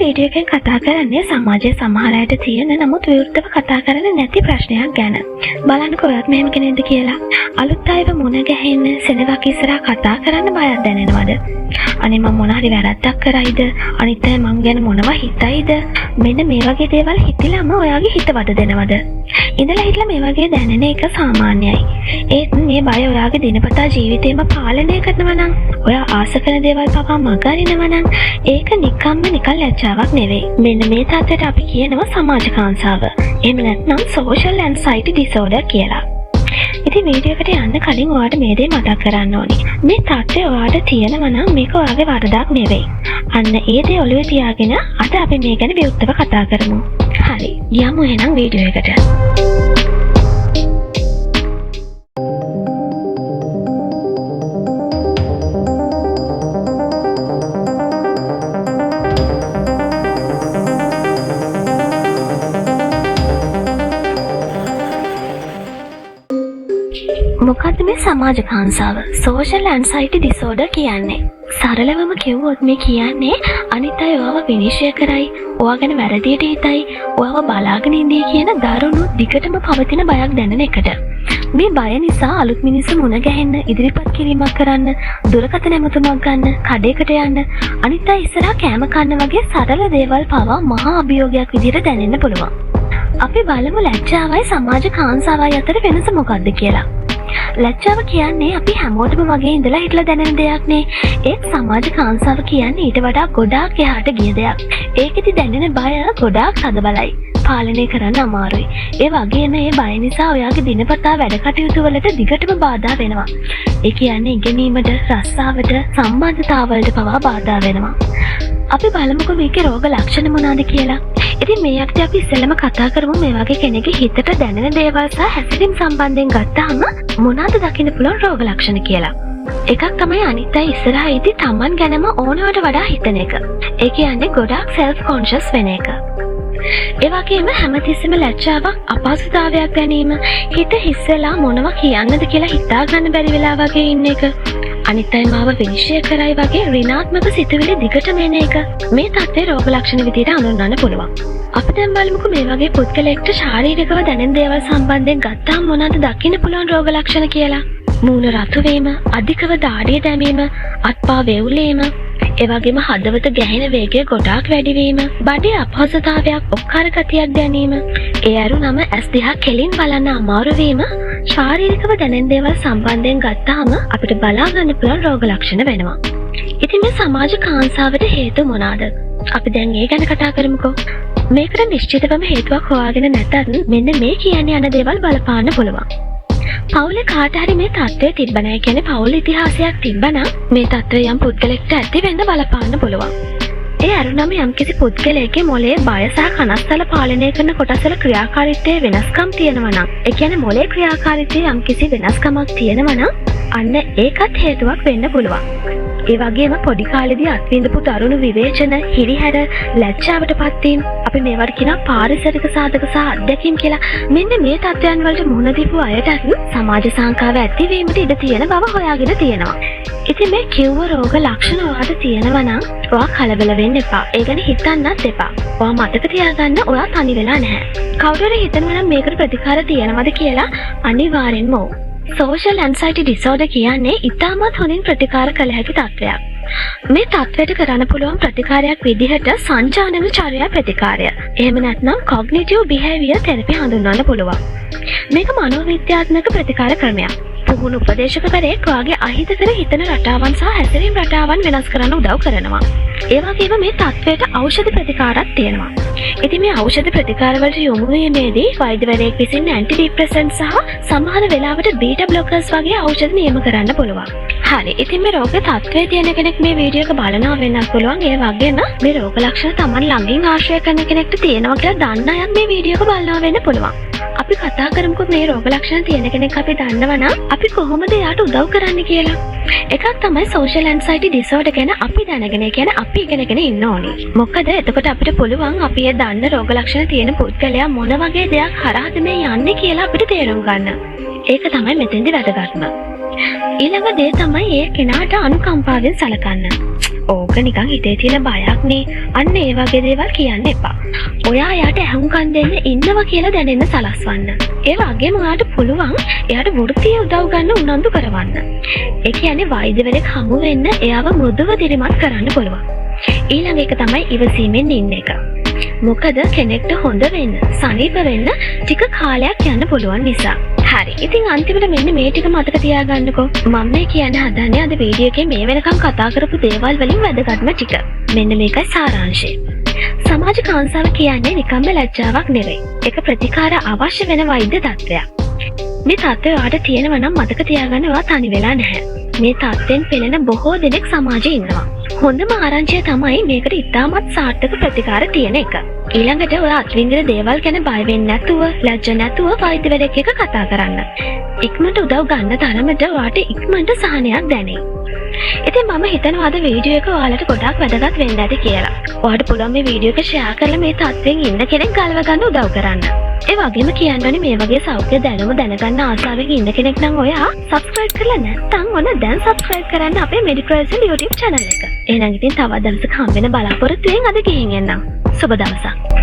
Video එකෙන් කතා කරන්නේ සමාජයේ සමහර අයට තියෙන නමුත් විවෘතව කතා කරන්නේ නැති ප්‍රශ්නයක් ගැන. බලන්නකෝ ඔයත් මෙහෙම කෙනෙක්ද කියලා. අලුත් අයව මුණ ගැහෙන්න සෙනඟක් ඉස්සරහා කතා කරන්න බයක් දැනෙනවද? අනේ මම මොන හරි වැරද්දක් කරයිද? අනිත් අය මං ගැන මොනවා හිතයිද? මෙන්න මේ වගේ දේවල් හිතලාම ඔයාගේ හිත වද දෙනවද? ඉඳලා හිටලා මේ වගේ දැනෙන එක සාමාන්‍යයි. ඒත් මේ බය ඔයාගේ දිනපතා ජීවිතේම පාලනය කරනවා නම්, ඔයා ආස කරන දේවල් පවා මගහරිනවා නම් ඒක නිකම්ම නිකන් ලැජ්ජාවක් නෙවෙයි. මෙන්න මේ තත්ත්වයට අපි කියනවා සමාජ කාංසාව. එහෙම නැත්නම් social anxiety disorder කියලා. ඉතින් වීඩියෝ එකට යන්න කලින් ඔයාලට මේ දේ මතක් කරන්න ඕනේ. මේ තත්ත්වය ඔයාලට තියෙනවා නම් මේක ඔයාගේ වරදක් නෙවෙයි. අන්න ඒ දේ ඔළුවේ තියාගෙන අද අපි මේ ගැන විවෘතව කතා කරමු. හරි. යමු එහෙනම් වීඩියෝ එකට. මොකද්ද මේ සමාජ කාංසාව? social anxiety disorder කියන්නේ. සරලවම කිව්වොත් මේ කියන්නේ අනිත් අය ඔයාව විනිශ්චය කරයි, ඔයා ගැන වැරදියට හිතයි, ඔයාව බලාගෙන ඉඳී කියන දරුණු දිගටම පවතින බයක් දැනෙන එකට. මේ බය නිසා අලුත් මිනිස්සු මුණ ගැහෙන්න, ඉදිරිපත් කිරීමක් කරන්න, දුරකථන ඇමතුමක් ගන්න, කඩේකට යන්න, අනිත් අය ඉස්සරහා කෑම කන්න වගේ සරල දේවල් පවා මහා අභියෝගයක් විදිහට දැනෙන්න පුළුවන්. අපි බලමු ලැජ්ජාවයි සමාජ කාංසාවයි අතර වෙනස මොකක්ද කියලා. ලැජ්ජාව කියන්නේ අපි හැමෝටම වගේ ඉඳලා හිටලා දැනෙන දෙයක් නේ. ඒත් සමාජ කාංසාව කියන්නේ ඊට වඩා ගොඩාක් එහාට ගිය දෙයක්. ඒකෙදි දැනෙන බය ගොඩාක් තදබලයි. පාලනය කරන්න අමාරුයි. ඒ වගේම මේ බය නිසා ඔයාගේ දිනපතා වැඩ කටයුතු වලට දිගටම බාධා වෙනවා. ඒ කියන්නේ ඉගෙනීමට, රස්සාවට, සම්බන්ධතාවලට පවා බාධා වෙනවා. අපි බලමුකෝ මේකේ රෝග ලක්ෂණ මොනවාද කියලා. ඉතින් මේ යක්ති අපි ඉස්සෙල්ලම කතා කරමු මේ වගේ කෙනෙක්ගේ හිතට දැනෙන දේවල් සහ හැසිරීම් සම්බන්ධයෙන් ගත්තාම මොනවාද දකින්න පුළුවන් රෝග ලක්ෂණ කියලා. එකක් තමයි අනිත් අය ඉස්සරහා ඉදි තමන් ගැනම ඕනවට වඩා හිතන එක. ඒ කියන්නේ ගොඩාක් self conscious වෙන එක. ඒ වගේම හැමතිස්සෙම ලැජ්ජාවක්, අපහසුතාවයක් ගැනීම, හිත හිස් වෙලා මොනවා කියන්නද කියලා හිතා ගන්න බැරි වෙලා වගේ ඉන්න එක. අනිත් අය මාව විනිශ්චය කරයි වගේ ඍණාත්මක සිතුවිලි දිගටම එන එක. මේ තත්ත්වය රෝග ලක්ෂණ විදිහට හඳුන්වන්න පුළුවන්. අපි දැන් බලමුකෝ මේ වගේ පුද්ගලයෙක්ට ශාරීරිකව දැනෙන දේවල් සම්බන්ධයෙන් ගත්තාම මොනවද දකින්න පුළුවන් රෝග ලක්ෂණ කියලා. මූණ රතු වීම, අධිකව දාඩිය දැමීම, අත්පා වේවුලීම, ඒ වගේම හදවත ගැහෙන වේගය ගොඩාක් වැඩි වීම, බඩේ අපහසුතාවයක්, ඔක්කාර ගතියක් දැනීම, ඒ අරුණම ඇස් දිහා කෙලින් බලන්න අමාරු වීම, ශාරීරිකව දැනෙන දේවල් සම්බන්ධයෙන් ගත්තාම අපිට බලා ගන්න පුළුවන් රෝග ලක්ෂණ වෙනවා. ඉතින් මේ සමාජ කාංසාවට හේතු මොනවාද? අපි දැන් ඒ ගැන කතා කරමුකෝ. මේකට නිශ්චිතවම හේතුවක් හොයාගෙන නැතත් මෙන්න මේ කියන්නේ යන දේවල් බලපාන්න පුළුවන්. පවුලේ කාට හරි මේ තත්ත්වය තිබ්බ නැහැ කියන්නේ පවුල් ඉතිහාසයක් තිබ්බනම් මේ තත්ත්වය යම් පුද්ගලෙක්ට ඇති වෙන්න බලපාන්න පුළුවන්. ඒ අරුණම යම්කිසි පුද්ගලයෙක්ගේ මොළයේ බය සහ කනස්තල පාලනය කරන කොටස්වල ක්‍රියාකාරීත්වයේ වෙනස්කම් තියෙනවා නම්, ඒ කියන්නේ මොළයේ ක්‍රියාකාරීත්වයේ යම්කිසි වෙනස්කමක් තියෙනවා නම් අන්න ඒකත් හේතුවක් වෙන්න පුළුවන්. ඒ වගේම පොඩි කාලේදී අත්විඳපු දරුණු විවේචන, හිරිහැර, ලැජ්ජාවටපත් වීම, අපි මේවට කියනවා පාරිසරික සාධක සහ අත්දැකීම් කියලා. මෙන්න මේ තත්ත්වයන් වලට මුහුණ දීපු අයට සමාජ සංකාව ඇතිවීමට ඉඩ තියෙන බව හොයාගෙන තියෙනවා. ඉතින් මේ කිව්ව රෝග ලක්ෂණ ඔයාට තියෙනවා නම් ඔයා කලබල වෙන්න එපා. ඒ ගැන හිතන්නත් එපා. ඔයා මතක තියාගන්න ඔයා තනි වෙලා නැහැ. කවුරු හරි හිතනවා නම් මේකට ප්‍රතිකාර තියෙනවද කියලා අනිවාර්යෙන්ම ඔව්. social anxiety disorder කියන්නේ ඉතාමත් හොඳින් ප්‍රතිකාර කළ හැකි තත්ත්වයක්. මේ තත්ත්වයට කරන්න පුළුවන් ප්‍රතිකාරයක් විදිහට සංජානන චර්යා ප්‍රතිකාරය. එහෙම නැත්නම් cognitive behavior therapy හඳුන්වන්න පුළුවන්. මේක මනෝවිද්‍යාත්මක ප්‍රතිකාර ක්‍රමයක්. පුහුණු උපදේශකවරයෙක් ඔයාගේ අහිතකර හිතන රටාවන් සහ හැසිරීම් රටාවන් වෙනස් කරන්න උදව් කරනවා. ඒ වගේම මේ තත්ත්වයට ඖෂධ ප්‍රතිකාරات තියෙනවා. ඉතින් මේ ඖෂධ ප්‍රතිකාරවලට යොමු වීමේදී වෛද්‍යවරයෙක් විසින් ඇන්ටිඩිප්‍රෙසන්ට් සහ සමහර වෙලාවට බීටා බ්ලොකර්ස් වගේ ඖෂධ නියම කරන්න පුළුවන්. හරි. ඉතින් මේ රෝග තත්ත්වයේ තියෙන කෙනෙක් මේ වීඩියෝ එක බලනවා වෙන්නත් පුළුවන්. ඒ වගේම මේ රෝග ලක්ෂණ Taman ළඟින් ආශ්‍රය කරන කෙනෙක්ට තියෙනවා කියලා දන්න අයත් මේ වීඩියෝ එක බලනවා වෙන්න පුළුවන්. අපි කතා කරමුකෝ මේ රෝග ලක්ෂණ තියෙන කෙනෙක් අපි දන්නවා නම් අපි කොහොමද යාට උදව් කරන්න කියලා. එකක් තමයි social anxiety disorder ගැන අපි දැනගෙන කියන්නේ අපි ඉගෙනගෙන ඉන්න ඕනේ. මොකද එතකොට අපිට පුළුවන් අපි ඒ දන්න රෝග ලක්ෂණ තියෙන පුද්ගලයා මොන වගේ දෙයක් හරහාද මේ යන්නේ කියලා අපිට තේරුම් ගන්න. ඒක තමයි මෙතෙන්දි වැදගත්ම. ඊළඟ දේ තමයි ඒ කෙනාට අනුකම්පාවෙන් සලකන්න. ඕක නිකන් හිතේ තියෙන බයක් නේ. අන්න ඒ වගේ දේවල් කියන්න එපා. ඔයා යාට ඇහුම්කන් දෙන්න ඉන්නවා කියලා දැනෙන්න සලස්වන්න. ඒ වගේම ඔයාට පුළුවන් එයාට වෘත්තීය උදව් ගන්න උනන්දු කරවන්න. ඒ කියන්නේ වෛද්‍යවරයෙක් හමු වෙන්න එයාව මෘදුව දිරිමත් කරන්න පුළුවන්. ඊළඟ එක තමයි ඉවසීමෙන් ඉන්න එක. මොකද කෙනෙක්ට හොඳ වෙන්න, සනීප වෙන්න ටික කාලයක් යන්න පුළුවන් නිසා. හරි. ඉතින් අන්තිමට මෙන්න මේ ටික මතක තියාගන්නකෝ. මම මේ කියන්න හදන්නේ අද වීඩියෝ එකේ මේ වෙනකම් කතා කරපු දේවල් වලින් වැදගත්ම ටික. මෙන්න මේකයි සාරාංශය. සමාජ කාංසාව කියන්නේ නිකම්ම ලැජ්ජාවක් නෙවෙයි. ඒක ප්‍රතිකාර අවශ්‍ය වෙන වෛද්‍ය තත්ත්වයක්. මේ තත්ත්වය ඔයාට තියෙනවා නම් මතක තියාගන්න ඔයා තනි වෙලා නැහැ. මේ තත්ත්වෙන් පෙළෙන බොහෝ දෙනෙක් සමාජයේ ඉන්නවා. හොඳම ආරංචිය තමයි මේකට ඉතාමත් සාර්ථක ප්‍රතිකාර තියෙන එක. ඊළඟට ඔයා අත්විඳින දේවල් ගැන බය වෙන්නේ නැතුව, ලැජ්ජ නැතුව වෛද්‍යවරයෙක් එක්ක කතා කරන්න. ඉක්මනට උදව් ගන්න තරමට ඔයාට ඉක්මනට සහනයක් දැනේ. ඉතින් මම හිතනවා අද වීඩියෝ එක ඔයාලට ගොඩක් වැදගත් වෙන්න ඇති කියලා. ඔයාට පුළුවන් මේ වීඩියෝ එක ෂෙයා කරලා මේ තත්ත්වෙන් ඉන්න කෙනෙක් ගලව ගන්න උදව් කරන්න. ඒ වගේම කියන්නනේ මේ වගේ සෞඛ්‍ය දැනුම දැනගන්න ආසාවෙන් ඉන්න කෙනෙක් නම් ඔයා subscribe කරලා නැත්නම් ඔන්න දැන් subscribe කරන්න අපේ Medicrazil YouTube channel එක. එහෙනම් ඉතින් තවත් දවසක හම්බ වෙන බලාපොරොත්තුෙන් අද ගිහින් එන්නම්. සුබ දවසක්.